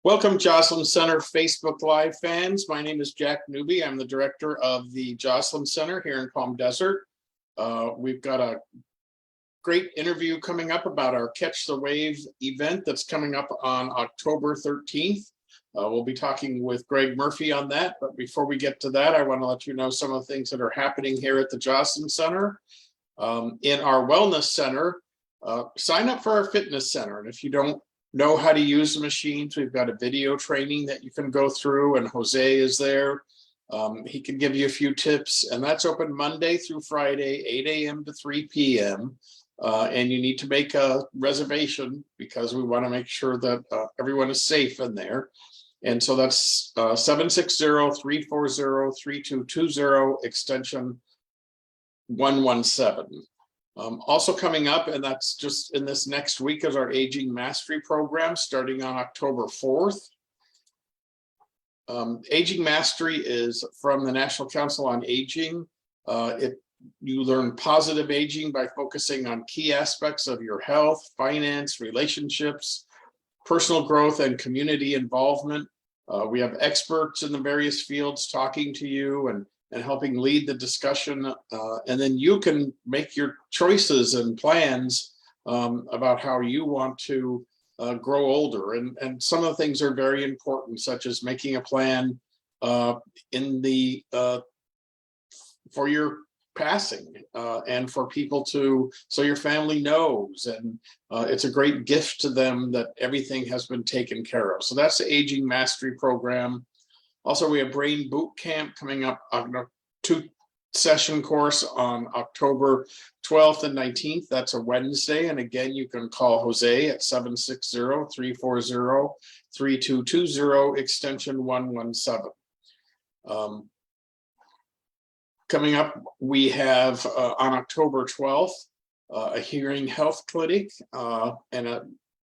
Welcome, Joslyn Center Facebook Live fans. My name is Jack Newby. I'm the director of the Joslyn Center here in Palm Desert. We've got a great interview coming up about our Catch the Wave event that's coming up on October 13th. We'll be talking with Greg Murphy on that. But before we get to that, I want to let you know some of the things that are happening here at the Joslyn Center. In our Wellness Center, sign up for our Fitness Center. And if you don't know how to use the machines, we've got a video training that you can go through, and Jose is there. He can give you a few tips, and that's open Monday through Friday, 8 a.m. to 3 p.m. And you need to make a reservation because we want to make sure that everyone is safe in there. And so that's 760-340-3220, extension 117. Also coming up, and that's just in this next week, is our Aging Mastery program starting on October 4th. Aging Mastery is from the National Council on Aging. You learn positive aging by focusing on key aspects of your health, finance, relationships, personal growth, and community involvement. We have experts in the various fields talking to you and helping lead the discussion. And then you can make your choices and plans about how you want to grow older. And some of the things are very important, such as making a plan for your passing and for people so your family knows. And it's a great gift to them that everything has been taken care of. So that's the Aging Mastery program. Also, we have Brain Boot Camp coming up on a 2-session course on October 12th and 19th. That's a Wednesday. And again, you can call Jose at 760-340-3220, extension 117. Coming up, we have on October 12th, a hearing health clinic and a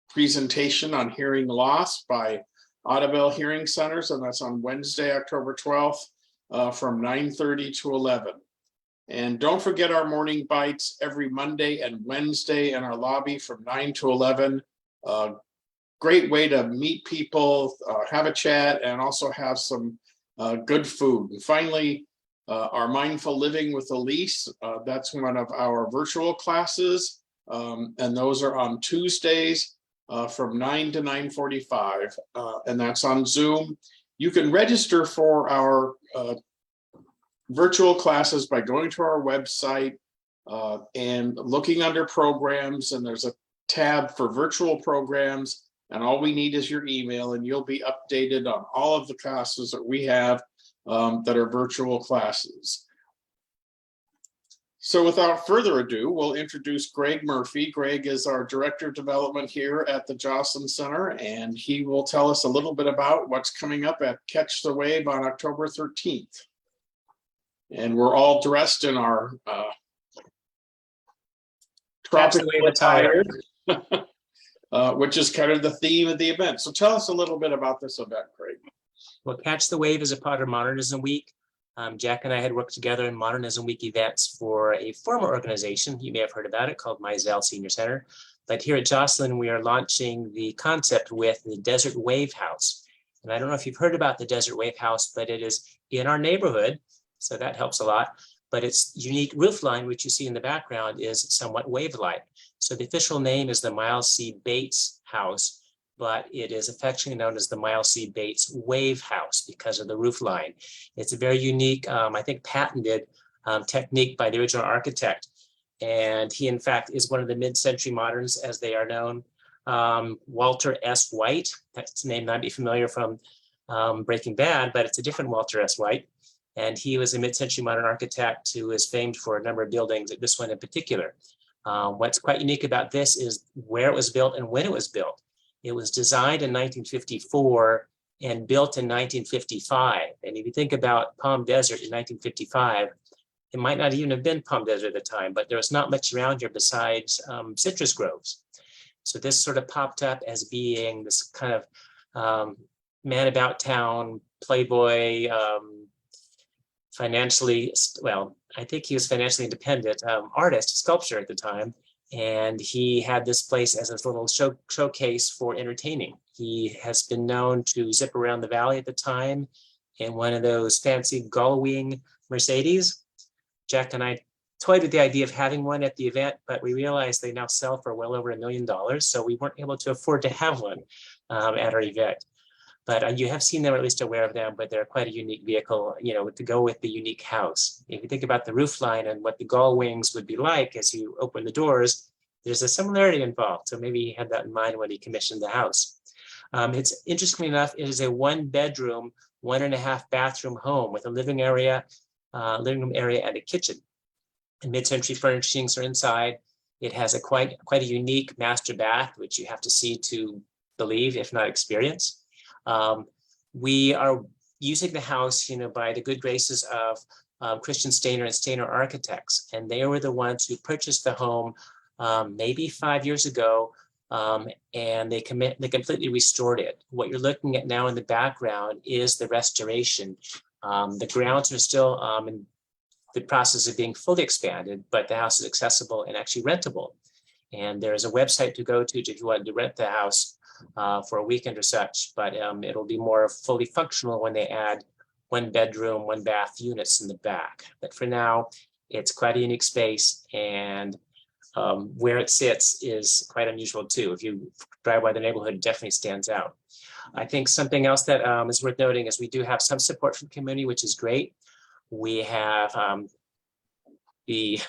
presentation on hearing loss by Audubell Hearing Centers, and that's on Wednesday, October 12th, from 9:30 to 11. And don't forget our morning bites every Monday and Wednesday in our lobby from 9 to 11. Great way to meet people, have a chat, and also have some good food. And finally, our Mindful Living with Elise, that's one of our virtual classes, and those are on Tuesdays from 9 to 9:45, and that's on Zoom. You can register for our virtual classes by going to our website and looking under programs, and there's a tab for virtual programs, and all we need is your email, and you'll be updated on all of the classes that we have that are virtual classes. So without further ado, we'll introduce Greg Murphy. Greg is our Director of Development here at the Joslyn Center, and he will tell us a little bit about what's coming up at Catch the Wave on October 13th. And we're all dressed in our tropical attire, which is kind of the theme of the event. So tell us a little bit about this event, Greg. Well, Catch the Wave is a part of Modernism Week. Jack and I had worked together in Modernism Week events for a former organization, you may have heard about it, called Mizell Senior Center. But here at Joslyn, we are launching the concept with the Desert Wave House. And I don't know if you've heard about the Desert Wave House, but it is in our neighborhood, so that helps a lot. But its unique roof line, which you see in the background, is somewhat wave-like. So the official name is the Miles C. Bates House, but it is affectionately known as the Miles C. Bates Wave House because of the roof line. It's a very unique, I think, patented technique by the original architect. And he, in fact, is one of the mid-century moderns, as they are known. Walter S. White, that's a name might be familiar from Breaking Bad, but it's a different Walter S. White. And he was a mid-century modern architect who is famed for a number of buildings, this one in particular. What's quite unique about this is where it was built and when it was built. It was designed in 1954 and built in 1955. And if you think about Palm Desert in 1955, it might not even have been Palm Desert at the time, but there was not much around here besides citrus groves. So this sort of popped up as being this kind of man about town, playboy, financially, well, I think he was financially independent artist, sculptor at the time. And he had this place as a little showcase for entertaining. He has been known to zip around the valley at the time in one of those fancy gull-wing Mercedes. Jack and I toyed with the idea of having one at the event, but we realized they now sell for well over $1 million. So we weren't able to afford to have one at our event. But you have seen them, or at least aware of them, but they're quite a unique vehicle, you know, to go with the unique house. If you think about the roof line and what the gull wings would be like as you open the doors, there's a similarity involved. So maybe he had that in mind when he commissioned the house. It's interestingly enough, it is a 1-bedroom, 1.5 bathroom home with a living room area and a kitchen. And mid-century furnishings are inside. It has a quite a unique master bath, which you have to see to believe, if not experience. We are using the house, you know, by the good graces of Christian Stainer and Stainer Architects, and they were the ones who purchased the home maybe 5 years ago, and they completely restored it. What you're looking at now in the background is the restoration. The grounds are still in the process of being fully expanded, but the house is accessible and actually rentable. And there's a website to go to if you wanted to rent the house for a weekend or such, but it'll be more fully functional when they add 1-bedroom, 1-bath units in the back. But for now, it's quite a unique space, and where it sits is quite unusual too. If you drive by the neighborhood, it definitely stands out. I think something else that is worth noting is we do have some support from the community, which is great. We have the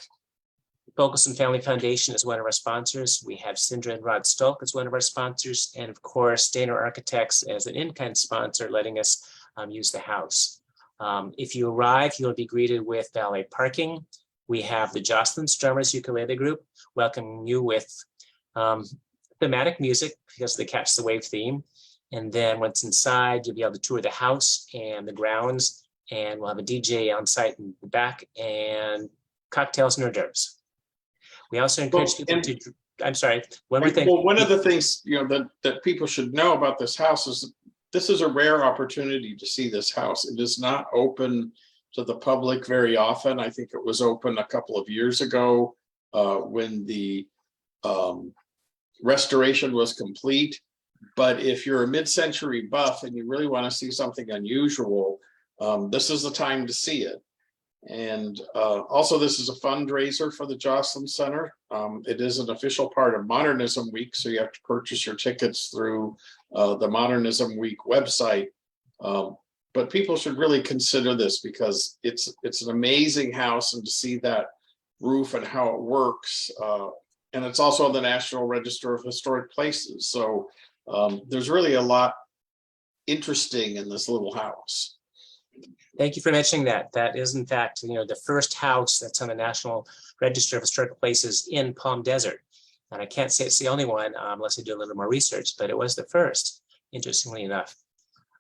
Fulkerson Family Foundation is one of our sponsors. We have Sindra and Rod Stolk as one of our sponsors. And of course, Stainer Architects as an in-kind sponsor, letting us use the house. If you arrive, you'll be greeted with valet parking. We have the Joslyn Center ukulele group welcoming you with thematic music because they catch the wave theme. And then once inside, you'll be able to tour the house and the grounds, and we'll have a DJ on site in the back and cocktails and hors d'oeuvres. We also encourage people to, I'm sorry, one more thing. Well, one of the things, you know, that people should know about this house is this is a rare opportunity to see this house. It is not open to the public very often. I think it was open a couple of years ago when the restoration was complete. But if you're a mid-century buff and you really want to see something unusual, this is the time to see it. And also, this is a fundraiser for the Joslyn Center. It is an official part of Modernism Week, so you have to purchase your tickets through the Modernism Week website. But people should really consider this because it's an amazing house, and to see that roof and how it works. And it's also on the National Register of Historic Places. So there's really a lot interesting in this little house. Thank you for mentioning that. That is, in fact, you know, the first house that's on the National Register of Historic Places in Palm Desert. And I can't say it's the only one unless I do a little more research, but it was the first, interestingly enough.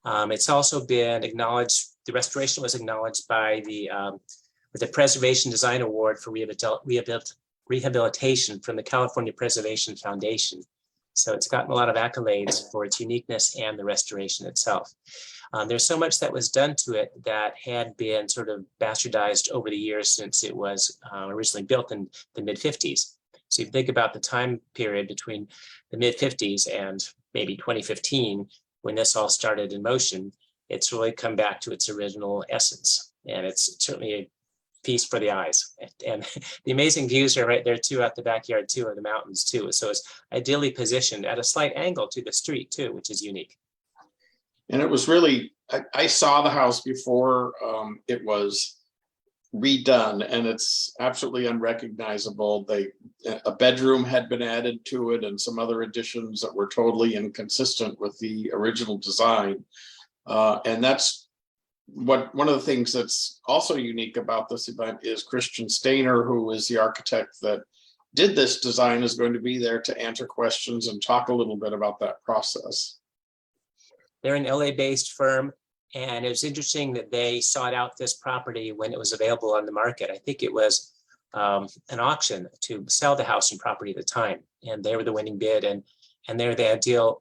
It's also been acknowledged, the restoration was acknowledged by with the Preservation Design Award for Rehabilitation from the California Preservation Foundation. So it's gotten a lot of accolades for its uniqueness and the restoration itself. There's so much that was done to it that had been sort of bastardized over the years since it was originally built in the mid-50s. So if you think about the time period between the mid-50s and maybe 2015, when this all started in motion, it's really come back to its original essence. And it's certainly a feast for the eyes. And the amazing views are right there too, out the backyard too, of the mountains too. So it's ideally positioned at a slight angle to the street too, which is unique. And it was really, I saw the house before it was redone, and it's absolutely unrecognizable. A bedroom had been added to it and some other additions that were totally inconsistent with the original design. And that's one of the things that's also unique about this event is Christian Stainer, who is the architect that did this design, is going to be there to answer questions and talk a little bit about that process. They're an LA-based firm, and it was interesting that they sought out this property when it was available on the market. I think it was an auction to sell the house and property at the time, and they were the winning bid, and they're the ideal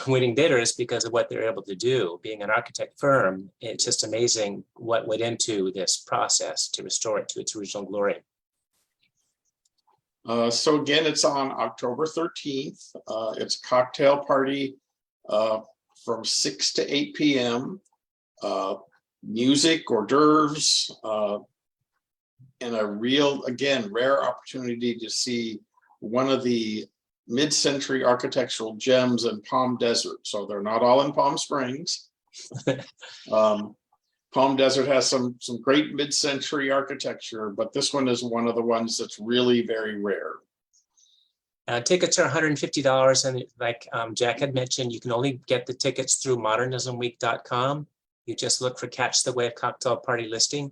winning bidders because of what they're able to do. Being an architect firm, it's just amazing what went into this process to restore it to its original glory. So again, it's on October 13th. It's a cocktail party from 6 to 8 p.m. Music, hors d'oeuvres, and a real, again, rare opportunity to see one of the mid-century architectural gems in Palm Desert. So they're not all in Palm Springs. Palm Desert has some great mid-century architecture, but this one is one of the ones that's really very rare. Tickets are $150, and like Jack had mentioned, you can only get the tickets through modernismweek.com. You just look for Catch the Wave Cocktail Party listing,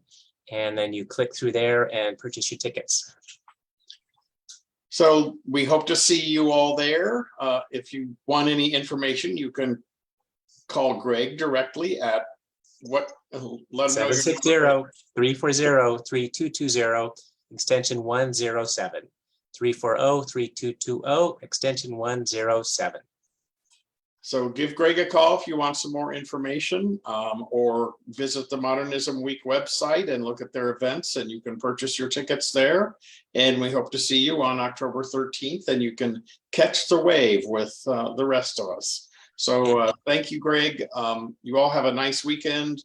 and then you click through there and purchase your tickets. So we hope to see you all there. If you want any information, you can call Greg directly at what? 760-340-3220, extension 107. 340-3220, extension 107. So give Greg a call if you want some more information, or visit the Modernism Week website and look at their events, and you can purchase your tickets there. And we hope to see you on October 13th, and you can catch the wave with the rest of us. So thank you, Greg. You all have a nice weekend.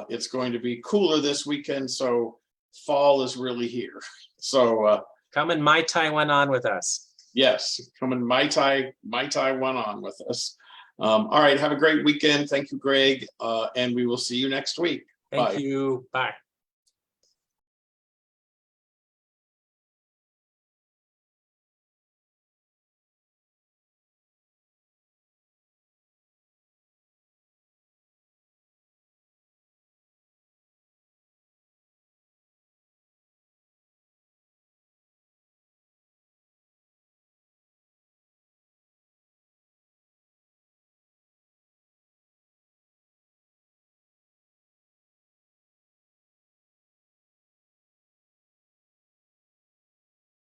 It's going to be cooler this weekend, so fall is really here. So come and Mai Tai one on with us. Yes, come and Mai Tai one on with us. All right, have a great weekend. Thank you, Greg, and we will see you next week. Thank you. Bye.